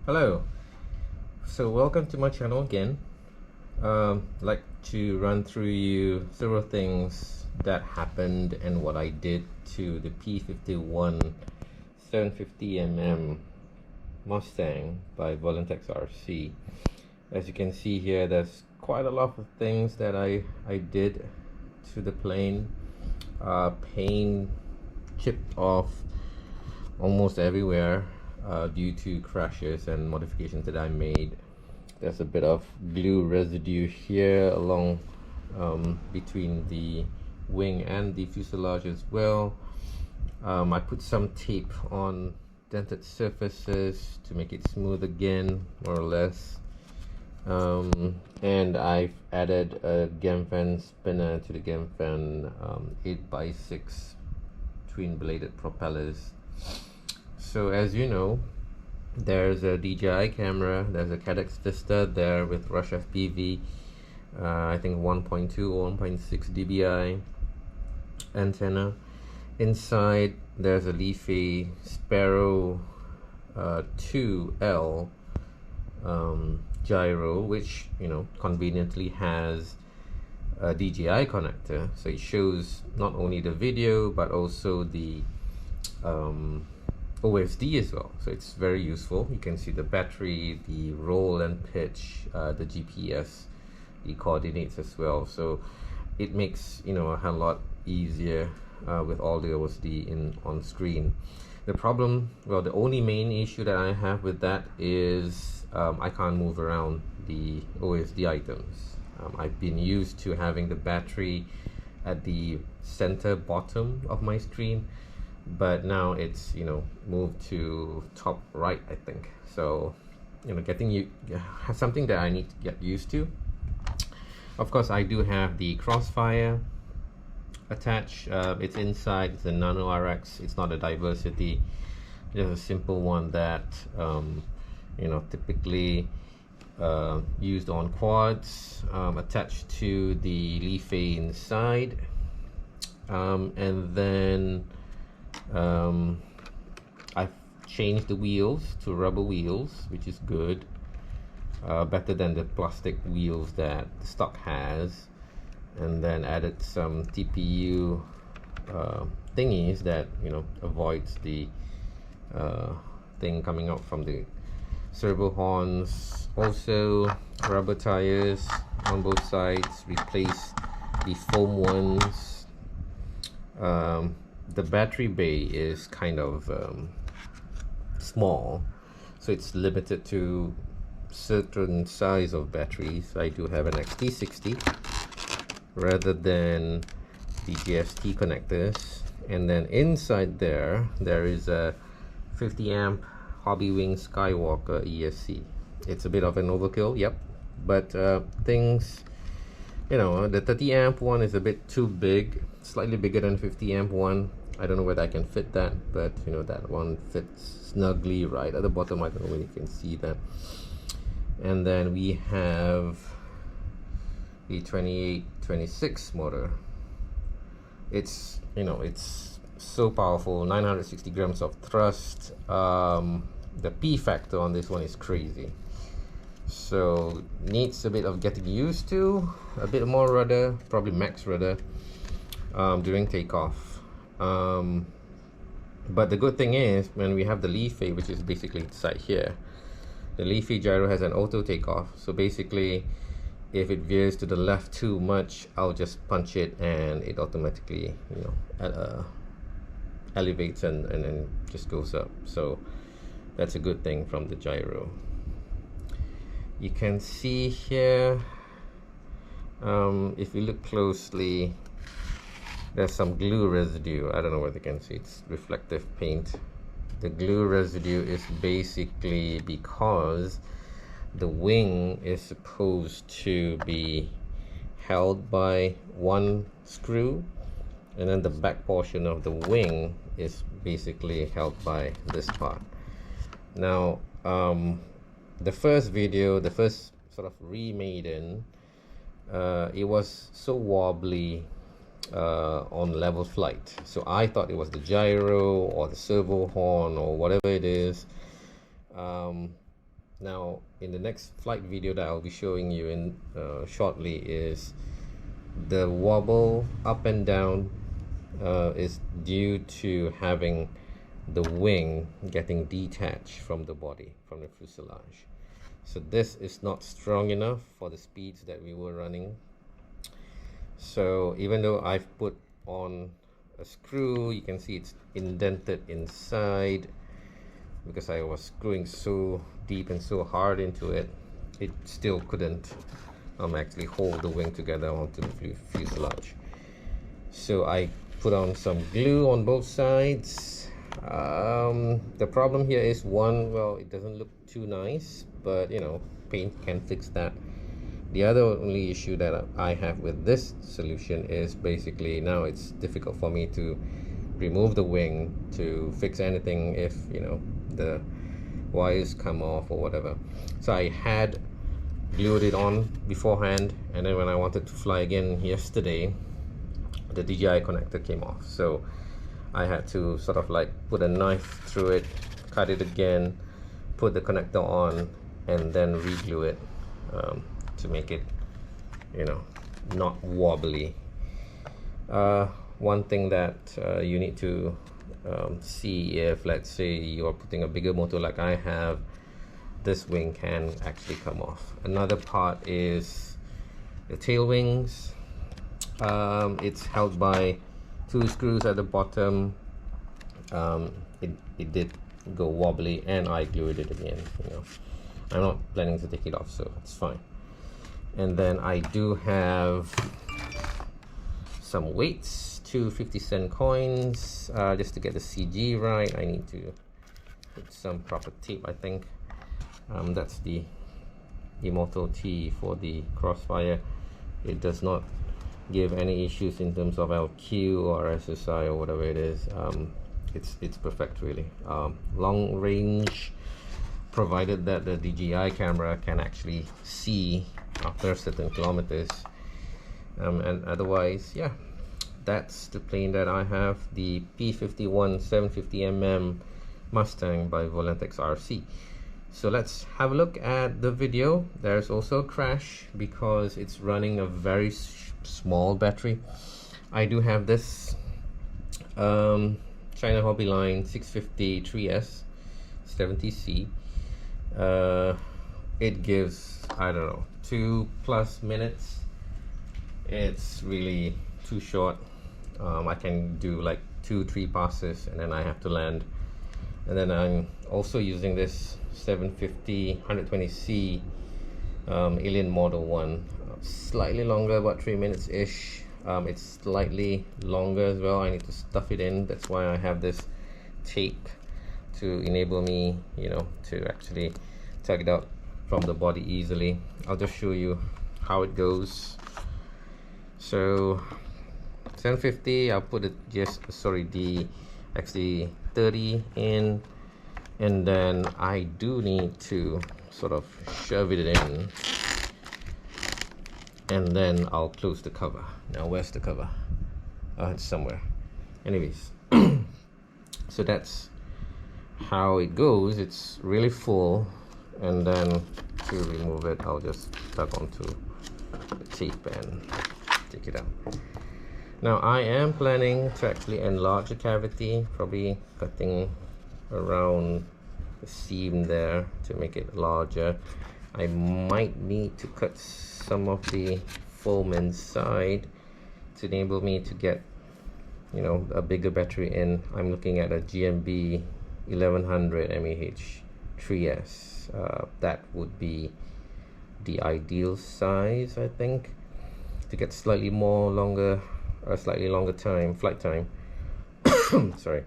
Hello, so welcome to my channel again. Like to run through you several things that happened and what I did to the P-51 750mm Mustang by Volantex RC. As you can see here, there's quite a lot of things that I did to the plane. Paint chipped off almost everywhere due to crashes and modifications that I made. There's a bit of glue residue here along between the wing and the fuselage as well. I put some tape on dented surfaces to make it smooth again, more or less. And I've added a Gemfan spinner to the Gemfan 8x6 twin bladed propellers. So as you know, there's a DJI camera, there's a Caddx Vista there with Rush FPV, I think 1.2 or 1.6 dBi antenna. Inside there's a Lefei Sparrow 2L gyro, which conveniently has a DJI connector, so it shows not only the video but also the OSD as well, so it's very useful. You can see the battery, the roll and pitch, the GPS, the coordinates as well, so it makes a hell lot easier with all the OSD on screen. The problem, well, the only main issue that I have with that is I can't move around the OSD items. I've been used to having the battery at the center bottom of my screen, but now it's moved to top right, I think. So getting something that I need to get used to. Of course, I do have the Crossfire attached. It's inside. It's a Nano Rx. It's not a Diversity, just a simple one that typically used on quads, attached to the Lefei inside, and then I've changed the wheels to rubber wheels, which is good, better than the plastic wheels that the stock has, and then added some TPU thingies that avoids the thing coming out from the servo horns. Also rubber tires on both sides, replaced the foam ones. The battery bay is kind of small, so it's limited to certain size of batteries. I do have an XT60 rather than the GST connectors, and then inside there is a 50 amp Hobby Skywalker ESC. It's a bit of an overkill, yep, but things, the 30 amp one is a bit too big, slightly bigger than 50 amp one. I don't know whether I can fit that, but that one fits snugly right at the bottom. I don't know whether you can see that. And then we have the 2826 motor. It's it's so powerful, 960 grams of thrust. The P factor on this one is crazy, so needs a bit of getting used to, a bit more rudder, probably max rudder during takeoff. But the good thing is, when we have the Lefei, which is basically inside here, the Lefei gyro has an auto takeoff. So basically, if it veers to the left too much, I'll just punch it and it automatically elevates and then just goes up. So that's a good thing from the gyro. You can see here, if you look closely, there's some glue residue. I don't know whether you can see, it's reflective paint. The glue residue is basically because the wing is supposed to be held by one screw, and then the back portion of the wing is basically held by this part. Now the first video, the first sort of remade in, it was so wobbly on level flight, so I thought it was the gyro or the servo horn or whatever it is. Now in the next flight video that I'll be showing you in shortly, is the wobble up and down is due to having the wing getting detached from the body, from the fuselage. So this is not strong enough for the speeds that we were running. So even though I've put on a screw, you can see it's indented inside because I was screwing so deep and so hard into it, it still couldn't actually hold the wing together onto the fuselage. So I put on some glue on both sides. The problem here is, one, well, it doesn't look too nice, but you know, paint can fix that. The other only issue that I have with this solution is basically now it's difficult for me to remove the wing to fix anything if, you know, the wires come off or whatever. So I had glued it on beforehand, and then when I wanted to fly again yesterday, the DJI connector came off. So I had to sort of like put a knife through it, cut it again, put the connector on, and then re-glue it to make it, you know, not wobbly. One thing that you need to see, if let's say you're putting a bigger motor like I have, this wing can actually come off. Another part is the tail wings. It's held by 2 screws at the bottom. It did go wobbly, and I glued it again. You know, I'm not planning to take it off, so it's fine. And then I do have some weights, 2 50-cent coins, just to get the CG right. I need to put some proper tape, I think. That's the Immortal T for the Crossfire. It does not give any issues in terms of LQ or SSI or whatever it is. It's perfect, really. Long range, provided that the DJI camera can actually see after certain kilometers, and otherwise, yeah, that's the plane that I have, the P-51 750mm Mustang by Volantex RC. So let's have a look at the video. There's also a crash because it's running a very small battery. I do have this China Hobby line 650 3S 70C. It gives, I don't know, 2+ minutes. It's really too short. I can do like 2-3 passes and then I have to land. And then I'm also using this 750 120C Alien Model 1, slightly longer, about 3 minutes ish. It's slightly longer as well. I need to stuff it in. That's why I have this tape to enable me, you know, to actually tug it out from the body easily. I'll just show you how it goes. So 750, I'll put it the XD30 in, and then I do need to sort of shove it in, and then I'll close the cover. Now where's the cover? It's somewhere. Anyways, so that's how it goes. It's really full, and then to remove it, I'll just tug onto the tape and take it out. Now I am planning to actually enlarge the cavity, probably cutting around the seam there to make it larger. I might need to cut some of the foam inside to enable me to get, you know, a bigger battery in. I'm looking at a GMB 1100 mAh 3S. That would be the ideal size, I think, to get slightly longer flight time. Sorry.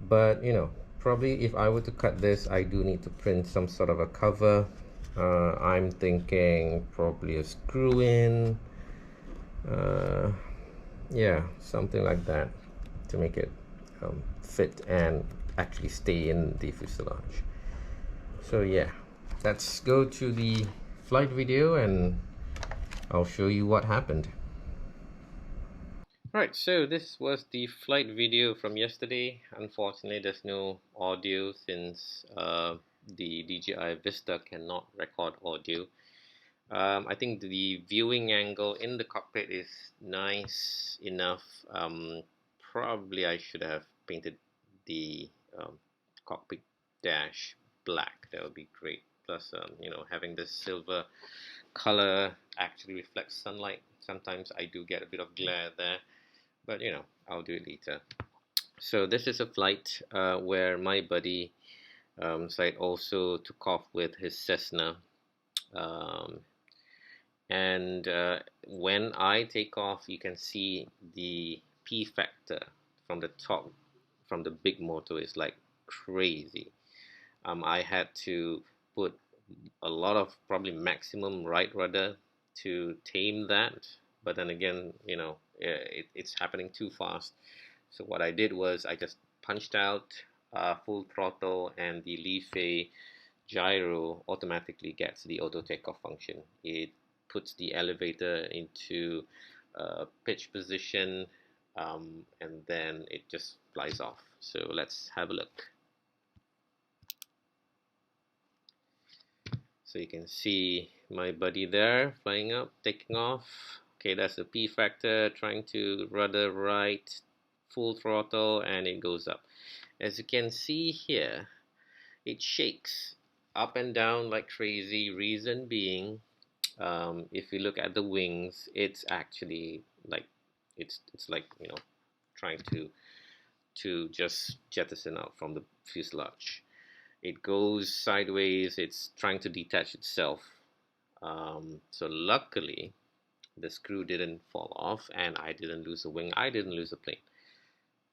But you know, probably if I were to cut this, I do need to print some sort of a cover. I'm thinking probably a screw in, yeah, something like that to make it fit and actually stay in the fuselage. So yeah, let's go to the flight video and I'll show you what happened. Right, so this was the flight video from yesterday. Unfortunately, there's no audio since the DJI Vista cannot record audio. I think the viewing angle in the cockpit is nice enough. Probably I should have painted the cockpit dash black. That would be great. Plus, you know, having this silver color actually reflects sunlight. Sometimes I do get a bit of glare there, but you know, I'll do it later. So this is a flight where my buddy Said also took off with his Cessna. Um, and when I take off, you can see the P factor from the top, from the big motor is like crazy. I had to put a lot of probably maximum right rudder to tame that, but then again, you know, it's happening too fast. So what I did was I just punched out full throttle, and the Lefei gyro automatically gets the auto takeoff function. It puts the elevator into pitch position, and then it just flies off. So let's have a look. So you can see my buddy there flying up, taking off. Okay, that's the P factor, trying to rudder right, full throttle, and it goes up. As you can see here, it shakes up and down like crazy. Reason being, if you look at the wings, it's actually like it's like, you know, trying to just jettison out from the fuselage. It goes sideways. It's trying to detach itself. So luckily, the screw didn't fall off, and I didn't lose a wing. I didn't lose a plane.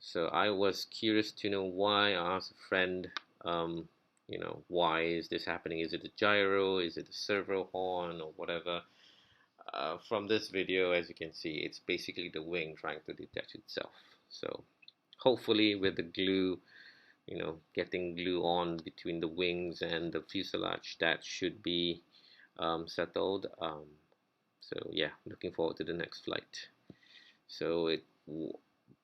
So I was curious to know why. I asked a friend, you know, why is this happening? Is it a gyro? Is it a servo horn or whatever? From this video, as you can see, it's basically the wing trying to detach itself. So hopefully with the glue, you know, getting glue on between the wings and the fuselage, that should be settled. So yeah, looking forward to the next flight. So it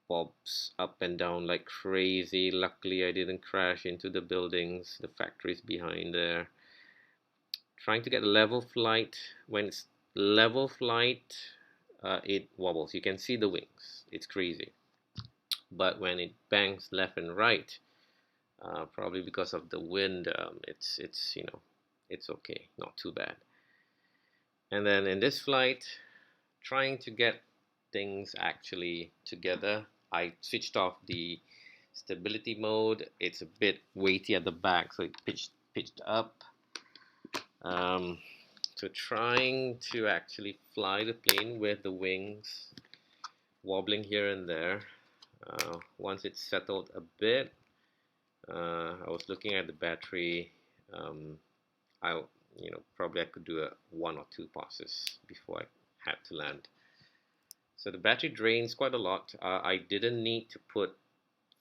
bobs up and down like crazy. Luckily I didn't crash into the buildings, the factories behind there. Trying to get a level flight. When it's level flight, it wobbles. You can see the wings. It's crazy. But when it bangs left and right, probably because of the wind, it's you know, it's okay, not too bad. And then in this flight, trying to get things actually together, I switched off the stability mode. It's a bit weighty at the back, so it pitched up. So trying to actually fly the plane with the wings wobbling here and there. Once it's settled a bit, I was looking at the battery. You know, probably I could do 1 or 2 passes before I had to land. So the battery drains quite a lot. I didn't need to put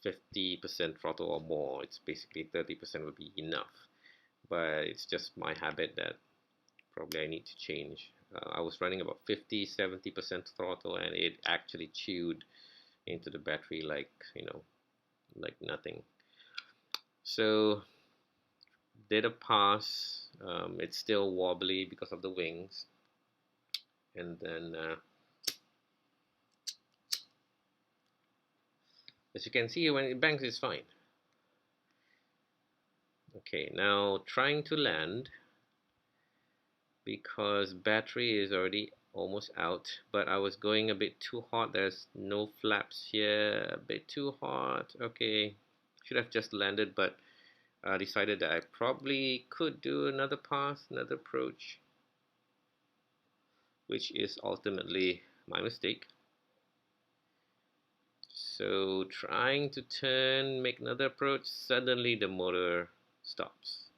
50% throttle or more. It's basically 30% would be enough. But it's just my habit that probably I need to change. I was running about 50-70% throttle, and it actually chewed into the battery like, you know, like nothing. So did a pass. It's still wobbly because of the wings, and then as you can see, when it bangs, it's fine. Okay, now trying to land, because battery is already almost out, but I was going a bit too hot. There's no flaps here, a bit too hot. Okay, should have just landed, but I decided that I probably could do another pass, another approach, which is ultimately my mistake. So trying to turn, make another approach, suddenly the motor stops.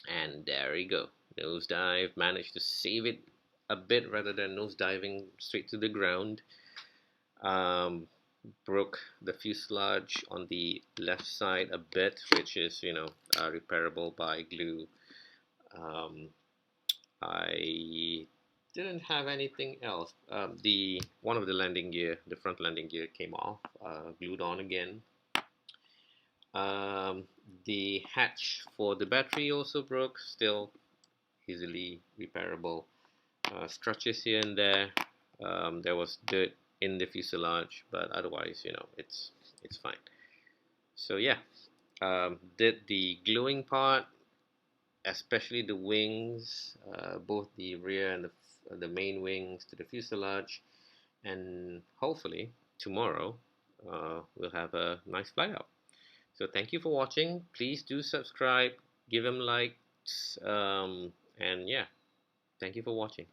And there we go. Nosedive, managed to save it a bit rather than nosediving straight to the ground. Broke the fuselage on the left side a bit, which is, you know, repairable by glue. I didn't have anything else. One of the landing gear, the front landing gear came off, glued on again. The hatch for the battery also broke, still easily repairable. Scratches here and there. There was dirt in the fuselage, but otherwise, you know, it's fine. So yeah, did the gluing part, especially the wings, both the rear and the main wings to the fuselage, and hopefully tomorrow we'll have a nice flight out. So thank you for watching. Please do subscribe, give them likes, and yeah, thank you for watching.